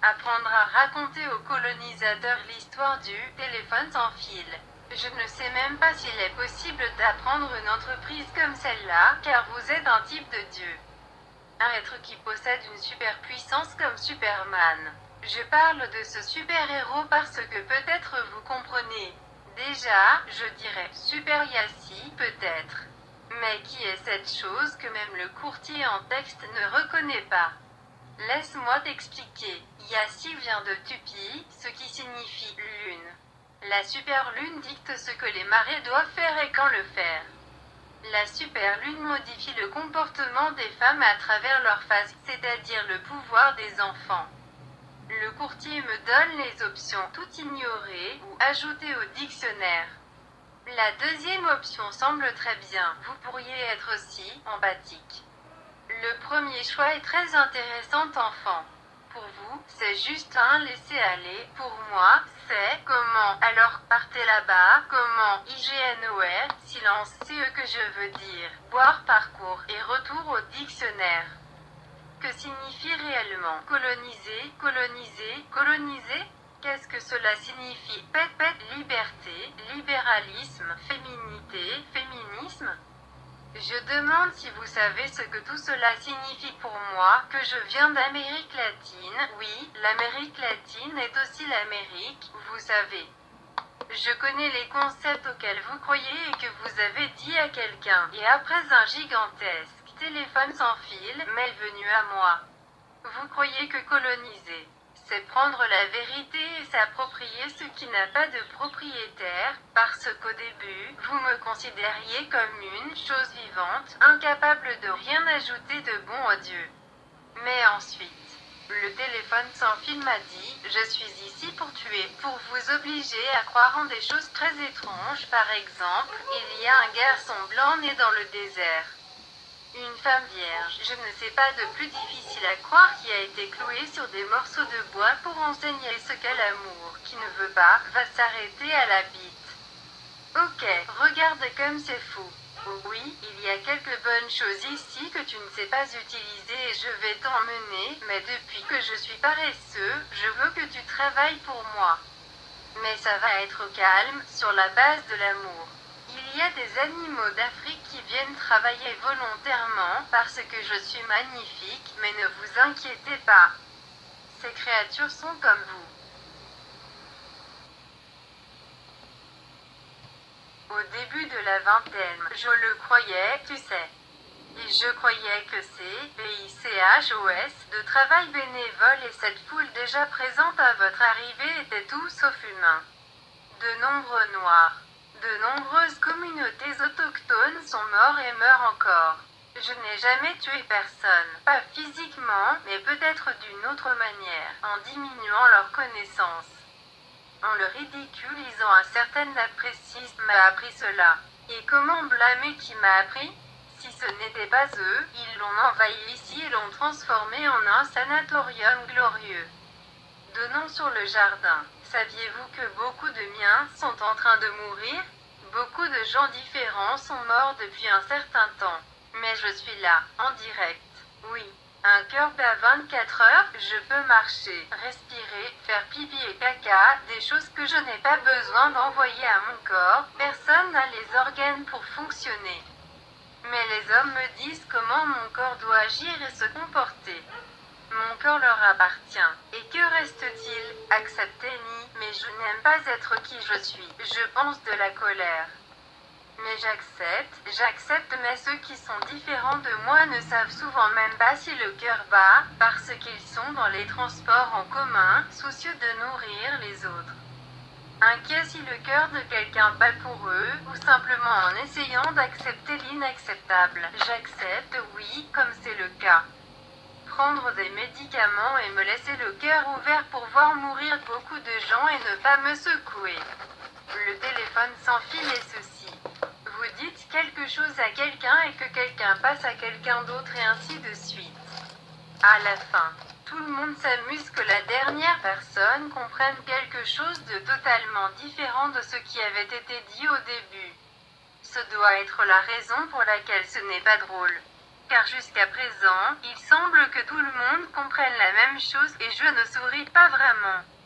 Apprendre à raconter aux colonisateurs l'histoire du téléphone sans fil. Je ne sais même pas s'il est possible d'apprendre une entreprise comme celle-là, car vous êtes un type de dieu. Un être qui possède une superpuissance comme Superman. Je parle de ce super-héros parce que peut-être vous comprenez. Déjà, je dirais Super Yassi, peut-être. Mais qui est cette chose que même le courtier en texte ne reconnaît pas? Laisse-moi t'expliquer. Yassi vient de Tupi, ce qui signifie lune. La super-lune dicte ce que les marées doivent faire et quand le faire. La super-lune modifie le comportement des femmes à travers leur phase, c'est-à-dire le pouvoir des enfants. Le courtier me donne les options tout ignorer ou ajouter au dictionnaire. La deuxième option semble très bien, vous pourriez être aussi empathique. Le premier choix est très intéressant enfant. Pour vous, c'est juste un laisser-aller. Pour moi, c'est comment. Alors partez là-bas. Comment IGNOR, silence, c'est ce que je veux dire. Boire parcours et retour au dictionnaire. Que signifie réellement coloniser, coloniser, coloniser? Qu'est-ce que cela signifie? Liberté, libéralisme, féminité, féminisme? Je demande si vous savez ce que tout cela signifie pour moi, que je viens d'Amérique latine. Oui, l'Amérique latine est aussi l'Amérique, vous savez. Je connais les concepts auxquels vous croyez et que vous avez dit à quelqu'un. Et après un gigantesque téléphone sans fil m'est venu à moi. Vous croyez que coloniser, c'est prendre la vérité et s'approprier ce qui n'a pas de propriétaire, parce qu'au début, vous me considériez comme une chose vivante, incapable de rien ajouter de bon au Dieu. Mais ensuite, le téléphone sans fil m'a dit, je suis ici pour tuer, pour vous obliger à croire en des choses très étranges. Par exemple, il y a un garçon blanc né dans le désert. Une femme vierge, je ne sais pas de plus difficile à croire, qui a été clouée sur des morceaux de bois pour enseigner ce qu'est l'amour, qui ne veut pas, va s'arrêter à la bite. Ok, regarde comme c'est fou. Oui, il y a quelques bonnes choses ici que tu ne sais pas utiliser et je vais t'emmener, mais depuis que je suis paresseux, je veux que tu travailles pour moi. Mais ça va être calme, sur la base de l'amour. Il y a des animaux d'Afrique qui viennent travailler volontairement parce que je suis magnifique, mais ne vous inquiétez pas. Ces créatures sont comme vous. Au début de la vingtaine, je le croyais, tu sais. Et je croyais que c'est BICHOS de travail bénévole et cette foule déjà présente à votre arrivée était tout sauf humain. De nombreux noirs. De nombreuses communautés autochtones sont morts et meurent encore. Je n'ai jamais tué personne, pas physiquement, mais peut-être d'une autre manière, en diminuant leur connaissance. En le ridiculisant, un certain apprécisme m'a appris cela. Et comment blâmer qui m'a appris? Si ce n'était pas eux, ils l'ont envahi ici et l'ont transformé en un sanatorium glorieux. Donnons sur le jardin. Saviez-vous que beaucoup de miens sont en train de mourir? Beaucoup de gens différents sont morts depuis un certain temps. Mais je suis là, en direct. Oui. Un cœur bat 24 heures, je peux marcher, respirer, faire pipi et caca, des choses que je n'ai pas besoin d'envoyer à mon corps. Personne n'a les organes pour fonctionner. Mais les hommes me disent comment mon corps doit agir et se comporter. Mon corps leur appartient. Et que reste-t-il? Acceptez-ni, mais je n'aime pas être qui je suis. Je pense de la colère. Mais j'accepte, mais ceux qui sont différents de moi ne savent souvent même pas si le cœur bat, parce qu'ils sont dans les transports en commun, soucieux de nourrir les autres. Inquiets si le cœur de quelqu'un bat pour eux, ou simplement en essayant d'accepter l'inacceptable. J'accepte, oui, comme c'est le cas. Prendre des médicaments et me laisser le cœur ouvert pour voir mourir beaucoup de gens et ne pas me secouer. Le téléphone sans fil est ceci. Vous dites quelque chose à quelqu'un et que quelqu'un passe à quelqu'un d'autre et ainsi de suite. À la fin, tout le monde s'amuse que la dernière personne comprenne quelque chose de totalement différent de ce qui avait été dit au début. Ce doit être la raison pour laquelle ce n'est pas drôle. car jusqu'à présent, il semble que tout le monde comprenne la même chose et je ne souris pas vraiment.